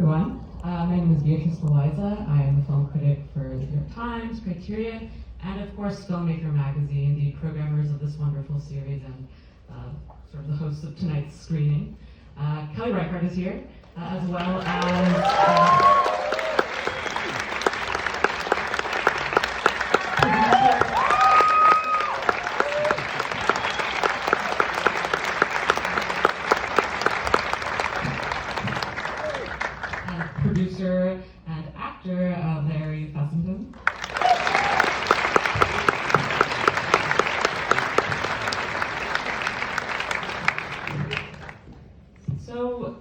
everyone. My name is Beatrice Loayza. I am a film critic for the New York Times, Criterion, and of course Filmmaker Magazine, the programmers of this wonderful series and sort of the host of tonight's screening. Kelly Reichardt is here, as well as producer and actor Larry Fessenden. So,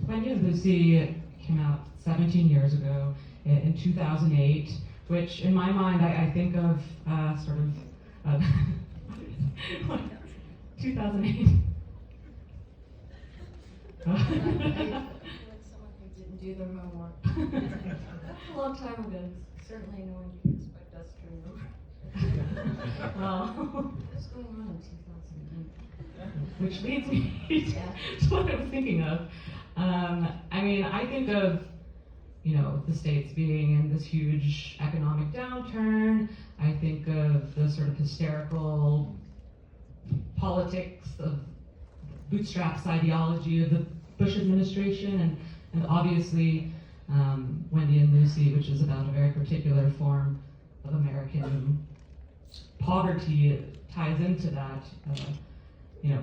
Wendy and Lucy came out 17 years ago in 2008, which in my mind I think of sort of 2008. Do their homework. That's a long time ago. Certainly no one can expect us to remember. Well, What's going on in 2008? which leads me to what I was thinking of. I mean, I think of, the States being in this huge economic downturn. I think of the sort of hysterical politics of bootstraps ideology of the Bush administration, and obviously Wendy and Lucy, which is about a very particular form of American poverty, ties into that,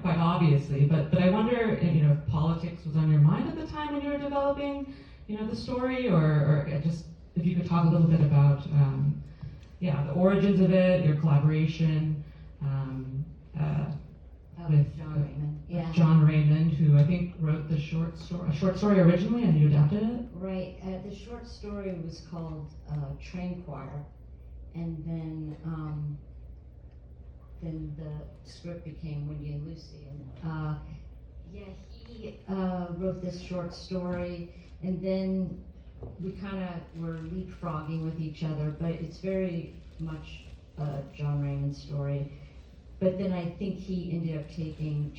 quite obviously. But I wonder, if politics was on your mind at the time when you were developing, the story, or just if you could talk a little bit about, the origins of it, your collaboration with John Raymond. Yeah. John Raymond, who I think wrote a short story originally, and you adapted it. Right. The short story was called Train Choir, and then the script became Wendy and Lucy. And he wrote this short story, and then we kind of were leapfrogging with each other, but it's very much John Raymond's story. But then I think he ended up changing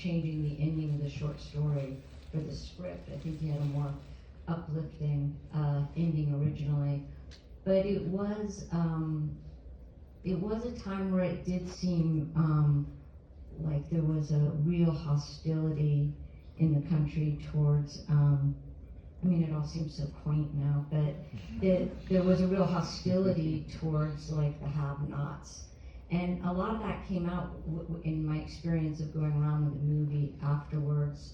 the ending of the short story for the script. I think he had a more uplifting ending originally. But it was a time where it did seem like there was a real hostility in the country towards, it all seems so quaint now, but there was a real hostility towards like the have-nots. And a lot of that came out in my experience of going around with the movie afterwards.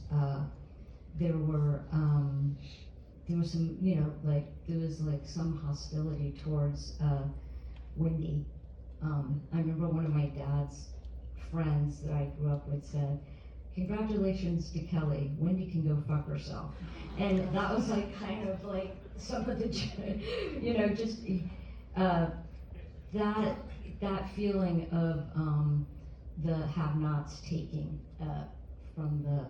There was some hostility towards Wendy. I remember one of my dad's friends that I grew up with said, "Congratulations to Kelly, Wendy can go fuck herself." And that was like kind of like some of the, just that feeling of the have-nots taking from the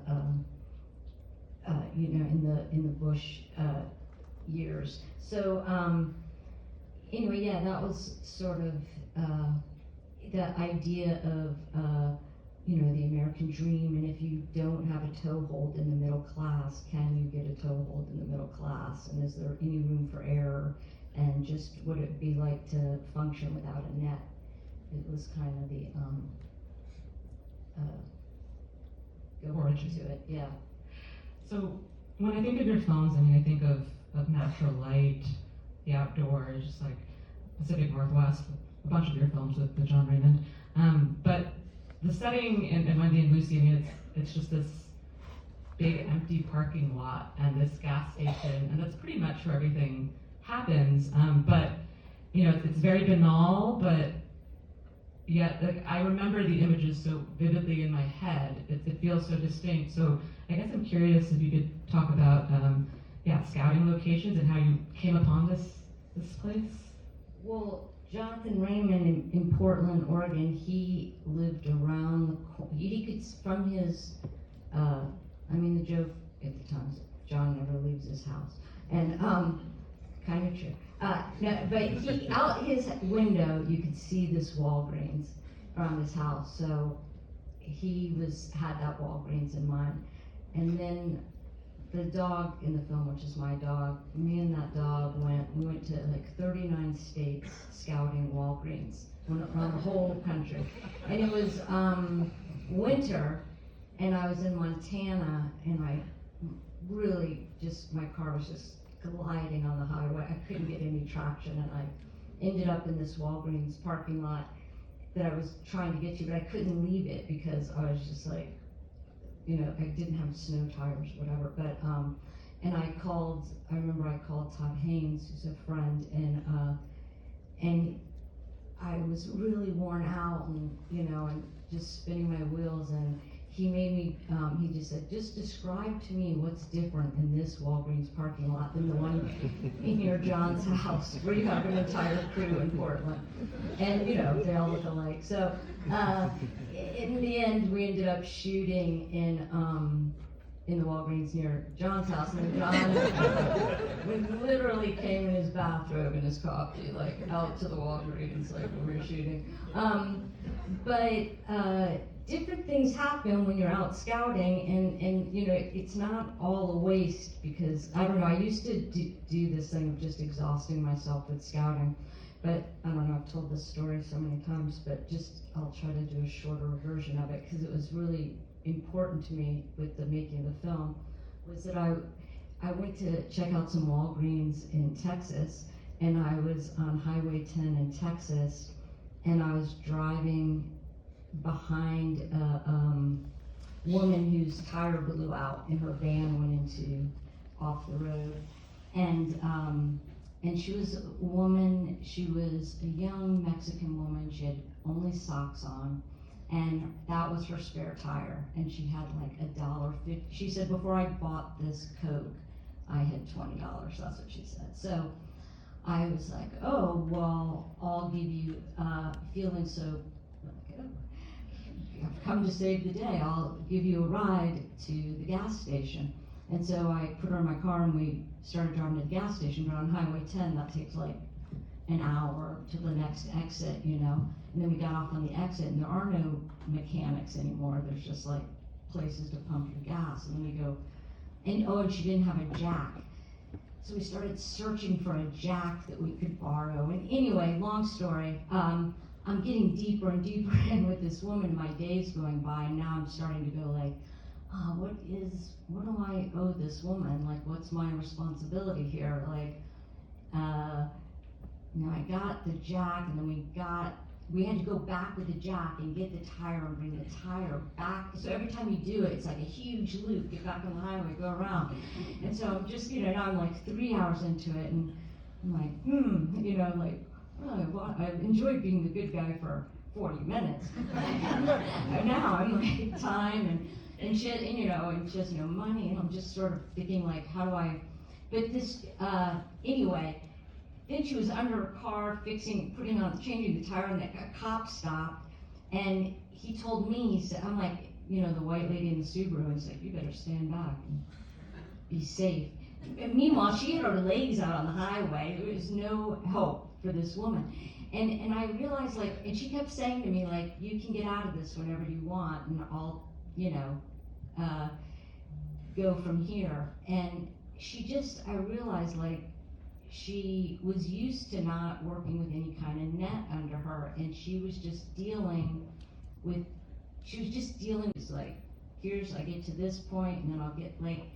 in the Bush years. So that was sort of the idea of the American dream, and if you don't have a toehold in the middle class, can you get a toehold in the middle class? And is there any room for error? And just what it would be like to function without a net. It was kind of the origin to it, yeah. So when I think of your films, I think of natural light, the outdoors, just like Pacific Northwest, a bunch of your films with John Raymond. But the setting in Wendy and Lucy, it's just this big empty parking lot and this gas station, and that's pretty much where everything happens. But it's very banal, but yet I remember the images so vividly in my head. It feels so distinct. So I guess I'm curious if you could talk about scouting locations and how you came upon this place. Well, Jonathan Raymond in Portland, Oregon, he lived around he could, from his, the joke at the time is John never leaves his house. And kind of true. No, but he, out his window, you could see this Walgreens around his house. So he had that Walgreens in mind. And then the dog in the film, which is my dog, me and that dog we went to like 39 states scouting Walgreens, went around the whole country. And it was winter, and I was in Montana, and I really my car was just gliding on the highway. I couldn't get any traction, and I ended up in this Walgreens parking lot that I was trying to get to, but I couldn't leave it because I was just like, I didn't have snow tires, whatever. But and I remember I called Todd Haynes, who's a friend, and I was really worn out, and and just spinning my wheels, and he made me, he just said, just describe to me what's different in this Walgreens parking lot than the one in your John's house where you have an entire crew in Portland. And, they all look alike. So, in the end, we ended up shooting in the Walgreens near John's house. And John literally came in his bathrobe and his coffee, like, out to the Walgreens, like, when we were shooting. Different things happen when you're out scouting, and it's not all a waste, because I don't know, I used to do this thing of just exhausting myself with scouting, but I don't know, I've told this story so many times, but I'll try to do a shorter version of it, because it was really important to me with the making of the film, was that I went to check out some Walgreens in Texas, and I was on Highway 10 in Texas, and I was driving behind a woman whose tire blew out and her van went off the road, and she was a woman. She was a young Mexican woman. She had only socks on, and that was her spare tire, and she had like $1.50. She said, before I bought this Coke, I had $20. That's what she said. So I was like, oh, well, I'll give you, feeling so, I've come to save the day, I'll give you a ride to the gas station. And so I put her in my car, and we started driving to the gas station, but on Highway 10, that takes like an hour to the next exit, And then we got off on the exit, and there are no mechanics anymore. There's just like places to pump your gas. And then we go, and she didn't have a jack. So we started searching for a jack that we could borrow. And anyway, long story, I'm getting deeper and deeper in with this woman, my day's going by, and now I'm starting to go like, what do I owe this woman? Like, what's my responsibility here? Like, I got the jack, and then we had to go back with the jack and get the tire and bring the tire back. So every time you do it, it's like a huge loop. Get back on the highway, go around. And so I'm just, now I'm like 3 hours into it, and I'm like, well, I've enjoyed being the good guy for 40 minutes. And now I'm like, time and shit, and just, money, and I'm just sort of thinking like, how do I, but this, anyway, then she was under a car changing the tire, and a cop stopped, and he told me, he said, I'm like, the white lady in the Subaru, and he's like, you better stand back and be safe. And meanwhile, she had her legs out on the highway. There was no help for this woman. And I realized, like, and she kept saying to me, like, you can get out of this whenever you want, and I'll, go from here. And I realized, like, she was used to not working with any kind of net under her, and she was just dealing with, like, I get to this point, and then I'll get, like,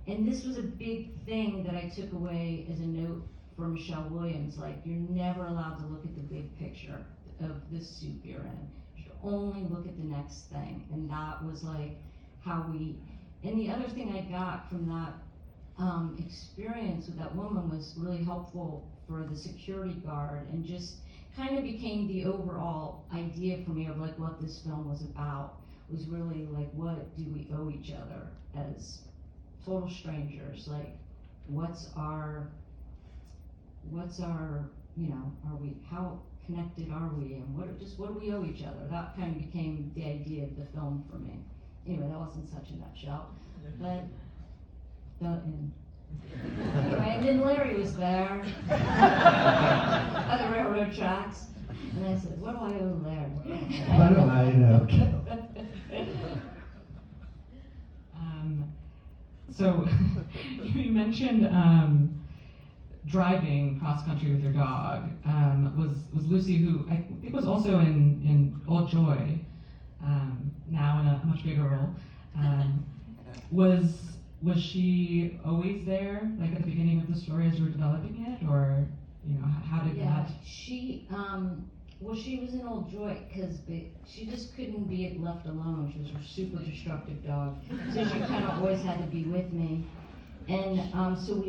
and this was a big thing that I took away as a note from Michelle Williams, like, you're never allowed to look at the big picture of the soup you're in. You should only look at the next thing. And that was like and the other thing I got from that experience with that woman was really helpful for the security guard, and just kind of became the overall idea for me of like what this film was about, was really like, what do we owe each other as total strangers? Like, what's our, how connected are we, and what do we owe each other? That kind of became the idea of the film for me. Anyway, that wasn't such a nutshell, but anyway, and then Larry was there at the railroad tracks, and I said, what do I owe Larry? What do I know? So you mentioned driving cross country with your dog. Was Lucy, who I think was also in Old Joy, now in a much bigger role, was she always there, like at the beginning of the story as you were developing it, or how did that? Well, she was in Old Joy because she just couldn't be left alone. She was a super destructive dog, so she kind of always had to be with me. And so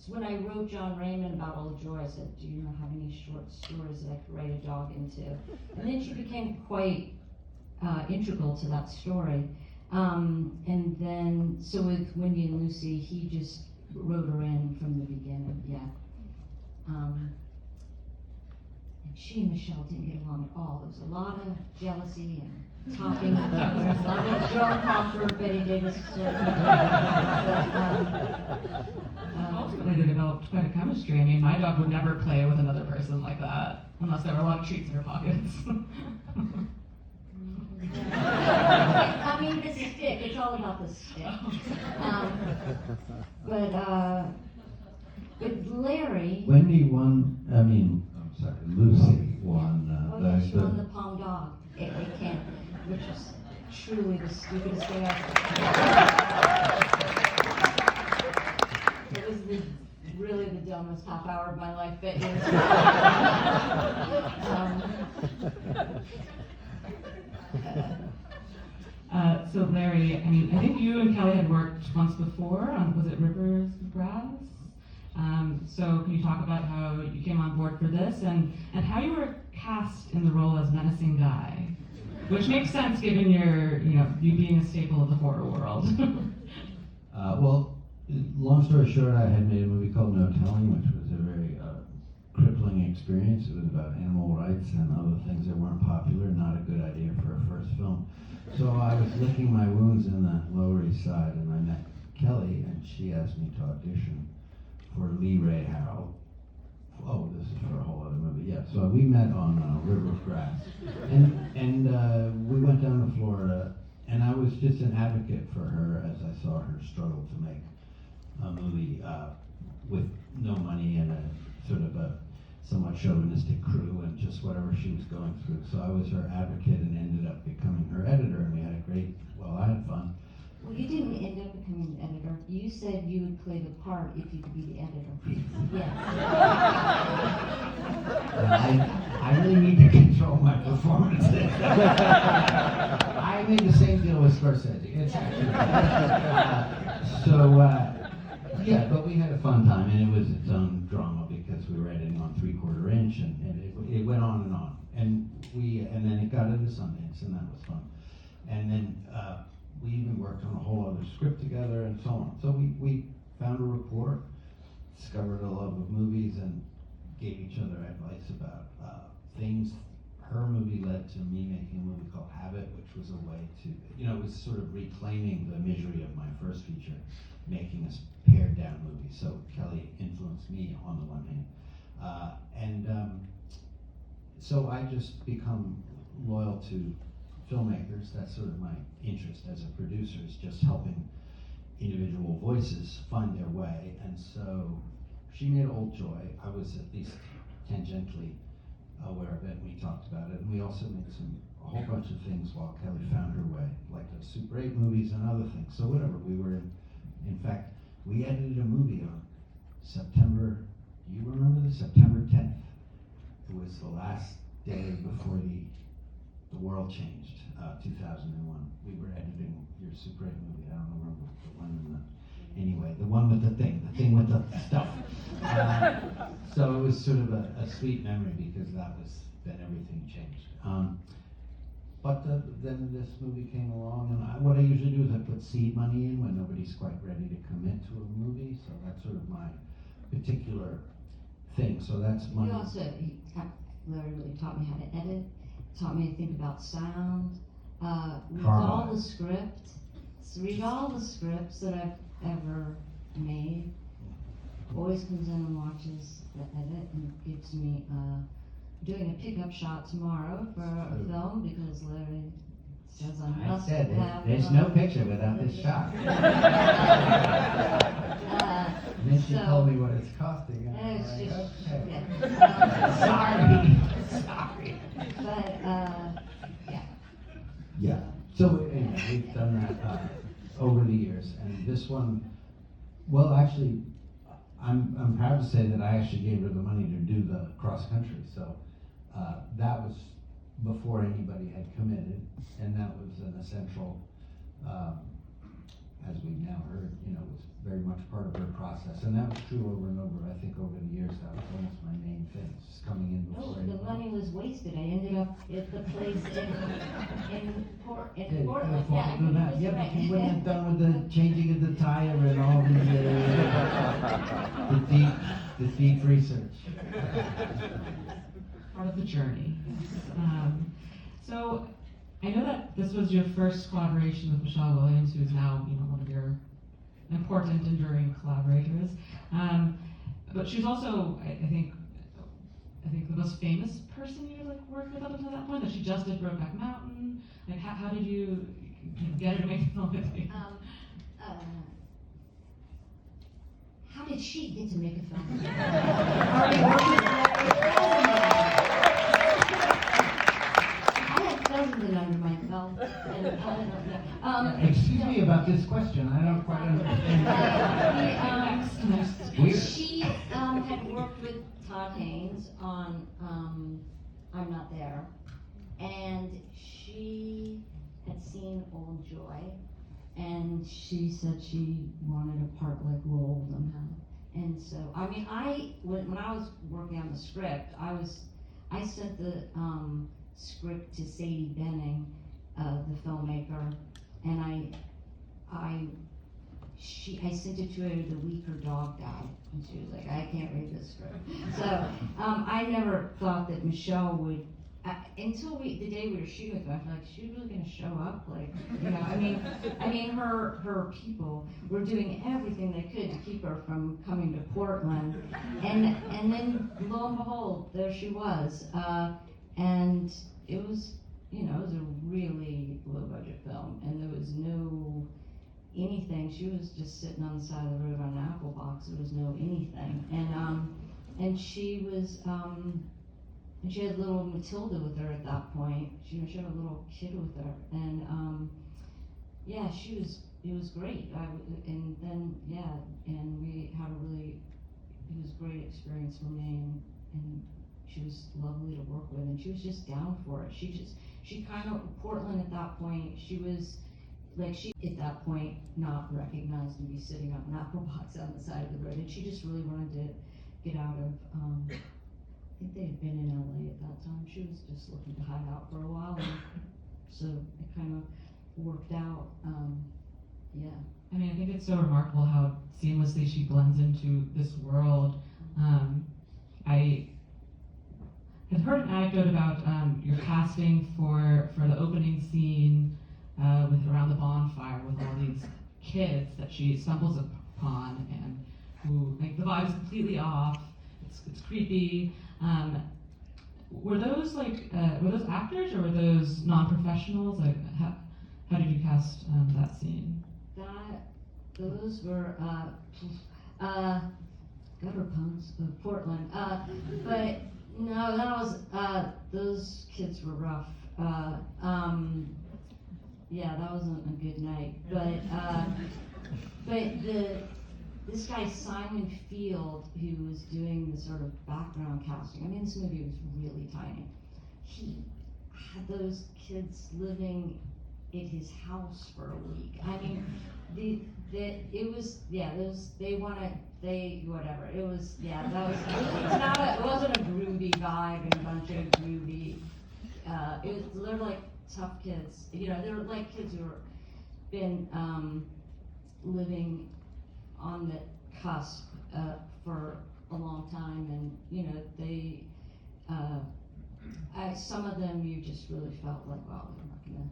when I wrote John Raymond about Old Joy, I said, "Do you have any short stories that I could write a dog into?" And then she became quite integral to that story. And then so with Wendy and Lucy, he just wrote her in from the beginning. Yeah. And she and Michelle didn't get along at all. There was a lot of jealousy and talking. There was a lot of Joan Crawford, Betty Davis. Ultimately, they developed quite a chemistry. I mean, my dog would never play with another person like that unless there were a lot of treats in her pockets. I mean, the stick. It's all about the stick. But Larry. Wendy won. Lucy won. She won the Palm Dog. It can't, which is truly the stupidest thing It was really the dumbest half hour of my life. But so Larry, I mean, I think you and Kelly had worked once before on, was it Rivers of Grass? So can you talk about how you came on board for this and how you were cast in the role as Menacing Guy, which makes sense given you being a staple of the horror world. Well, long story short, I had made a movie called No Telling, which was a very crippling experience. It was about animal rights and other things that weren't popular, not a good idea for a first film. So I was licking my wounds in the Lower East Side, and I met Kelly, and she asked me to audition for Lee Ray Harold. Oh, this is for a whole other movie. Yeah, so we met on River of Grass, and we went down to Florida, and I was just an advocate for her as I saw her struggle to make a movie with no money and a sort of a somewhat chauvinistic crew and just whatever she was going through. So I was her advocate and ended up becoming her editor, and we had I had fun. Well, you didn't end up becoming the editor. You said you would play the part if you could be the editor. Yes. I really need to control my performances. I made the same deal with Scorsese. It's actually yeah, but we had a fun time, and it was its own drama because we were editing on 3/4 inch, and it went on, and then it got into Sundance, and that was fun, and then we even worked on a whole other script together, and so on. So we found a rapport, discovered a love of movies, and gave each other advice about things. Her movie led to me making a movie called Habit, which was a way to, it was sort of reclaiming the misery of my first feature, making a pared down movie. So Kelly influenced me on the one hand. So I just become loyal to filmmakers. That's sort of my interest as a producer, is just helping individual voices find their way. And so she made Old Joy. I was at least tangentially aware of it, and we talked about it. And we also made a whole bunch of things while Kelly found her way, like the Super 8 movies and other things. So whatever, we were in fact, we edited a movie on September, do you remember this? September 10th. It was the last day before the world changed, 2001. We were editing your Super 8 movie. I don't remember the one anyway, the one with the thing with the stuff. So it was sort of a sweet memory because then everything changed. But then this movie came along, and what I usually do is I put seed money in when nobody's quite ready to commit to a movie. So that's sort of my particular thing. So that's my. Larry really taught me how to edit, taught me to think about sound. Read all the scripts that I've ever made. Always comes in and watches the edit and gives me. Doing a pickup shot tomorrow for a film because Larry says I I must said, have. there's no picture without this shot. And then she So- told me what it's costing, and And it's I'm like, just, okay. yeah. Sorry. But, yeah. Yeah, so anyway, we've done that over the years, and this one, well, actually, I'm proud to say that I actually gave her the money to do the cross-country, so that was before anybody had committed, and that was an essential, as we've now heard, was very much part of her process, and that was true over and over. I think over the years, that was almost my main thing, just coming in No, before the anybody. money was wasted. I ended up at the place in Portland. Yeah, you Yeah, could've thought I of think that. that's Yeah, right. but you wouldn't have done with the changing of the tire and all the deep research. Part of the journey. So I know that this was your first collaboration with Michelle Williams, who is now one of your important, enduring collaborators. But she's also, I think the most famous person you worked with up until that point. That she just did Brokeback Mountain. Like, how did you get her to make a film with you? How did she get to make a film? Already working with Larry Fessenden. I had Fessenden under my belt, and I don't know. Excuse me about this question. I don't quite understand. She had worked with Todd Haynes on I'm Not There, and she had seen Old Joy, and she said she wanted a part-like role somehow. And so, when I was working on the script, I sent the script to Sadie Benning, the filmmaker, and I sent it to her the week her dog died, and she was like, I can't read this script. So I never thought that Michelle would, until the day we were shooting with her, I was like, she's really gonna show up? Her people were doing everything they could to keep her from coming to Portland, and then lo and behold, there she was, and it was, it was a really low budget film, and there was no anything. She was just sitting on the side of the road on an apple box. There was no anything, and she was, and she had little Matilda with her at that point. She had a little kid with her, and it was great. And we had it was a great experience for me, and she was lovely to work with, and she was just down for it. She kind of, Portland at that point, she was, at that point, not recognized to be sitting on an apple box on the side of the road, and she just really wanted to get out of, I think they had been in LA at that time. She was just looking to hide out for a while, and so it kind of worked out, yeah. I think it's so remarkable how seamlessly she blends into this world. I had heard an anecdote about your casting for the opening scene with around the bonfire with all these kids that she stumbles upon, and who the vibe is completely off. It's creepy. Were those actors, or were those non-professionals? How did you cast that scene? Those were gutter punks of Portland. But no, that was those kids were rough. Yeah, that wasn't a good night. But this guy Simon Field, who was doing the sort of background casting. This movie was really tiny. He had those kids living at his house for a week. Whatever. It was, it wasn't a groovy vibe and a bunch of groovy, they're like tough kids. They're like kids who have been living on the cusp for a long time, and they, some of them you just really felt like, wow, they're not gonna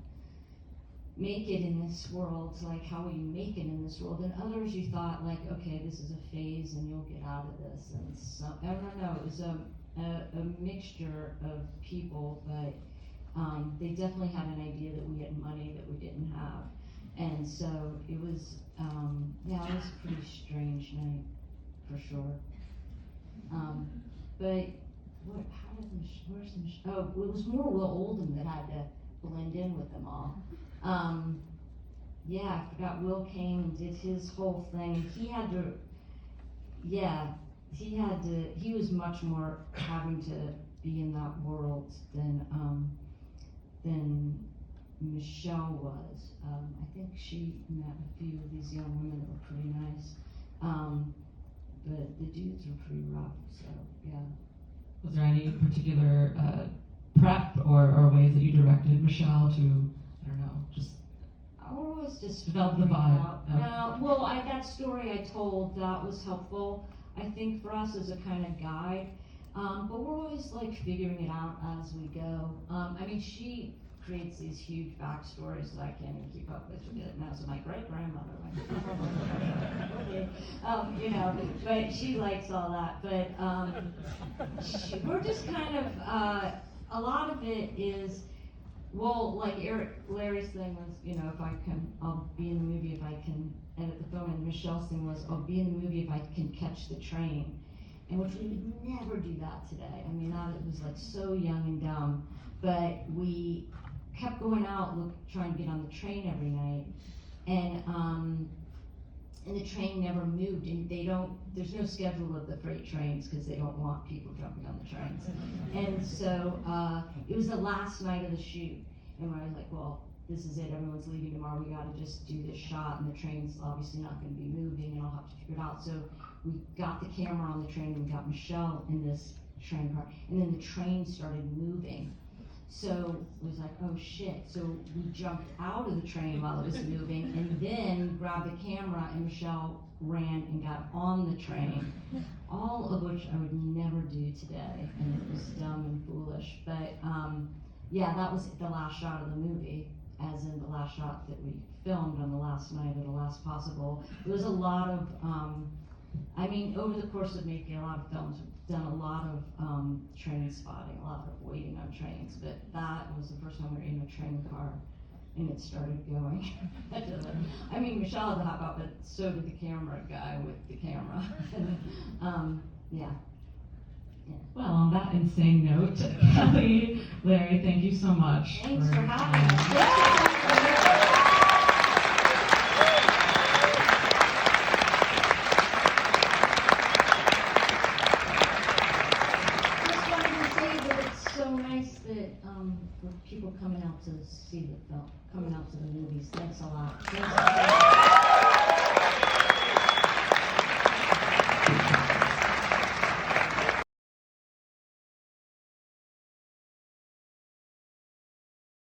make it in this world. Like, how will you make it in this world? And others you thought, like, okay, this is a phase and you'll get out of this. And so, I don't know, it was a mixture of people, but They definitely had an idea that we had money that we didn't have. And so it was, yeah, it was a pretty strange night, for sure. But it was more Will Oldham that had to blend in with them all. Yeah, I forgot Will came and did his whole thing. He was much more having to be in that world than Michelle was. I think she met a few of these young women that were pretty nice. But the dudes were pretty rough, so yeah. Was there any particular prep or ways that you directed Michelle to, I don't know, just I always just develop the figuring vibe? out. No, well, that story I told, that was helpful, I think, for us as a kind of guide. But we're always like figuring it out as we go. I mean, she creates these huge backstories that I can't even keep up with. It now, so my great grandmother, you know, but she likes all that. But we're just kind of a lot of it is, well, like Larry's thing was, you know, if I can, I'll be in the movie if I can edit the film, and Michelle's thing was, I'll be in the movie if I can catch the train. And which we would never do that today. I mean, that it was like so young and dumb. But we kept going out, trying to get on the train every night, and the train never moved. And there's no schedule of the freight trains because they don't want people jumping on the trains. And so it was the last night of the shoot, and I was like, well, this is it. Everyone's leaving tomorrow. We got to just do this shot, and the train's obviously not going to be moving, and I'll have to figure it out. So we got the camera on the train, and we got Michelle in this train car, and then the train started moving. So it was like, oh shit. So we jumped out of the train while it was moving, and then grabbed the camera, and Michelle ran and got on the train. All of which I would never do today, and it was dumb and foolish. But yeah, that was the last shot of the movie, as in the last shot that we filmed on the last night of the last possible. There was a lot of, I mean, over the course of making a lot of films, we've done a lot of train spotting, a lot of waiting on trains, but that was the first time we were in a train car and it started going. I mean, Michelle had to hop out, but so did the camera guy with the camera. Yeah. Well, on that insane note, Kelly, Larry, thank you so much. Thanks for having us. With people coming out to see the film, coming out to the movies. Thanks a lot.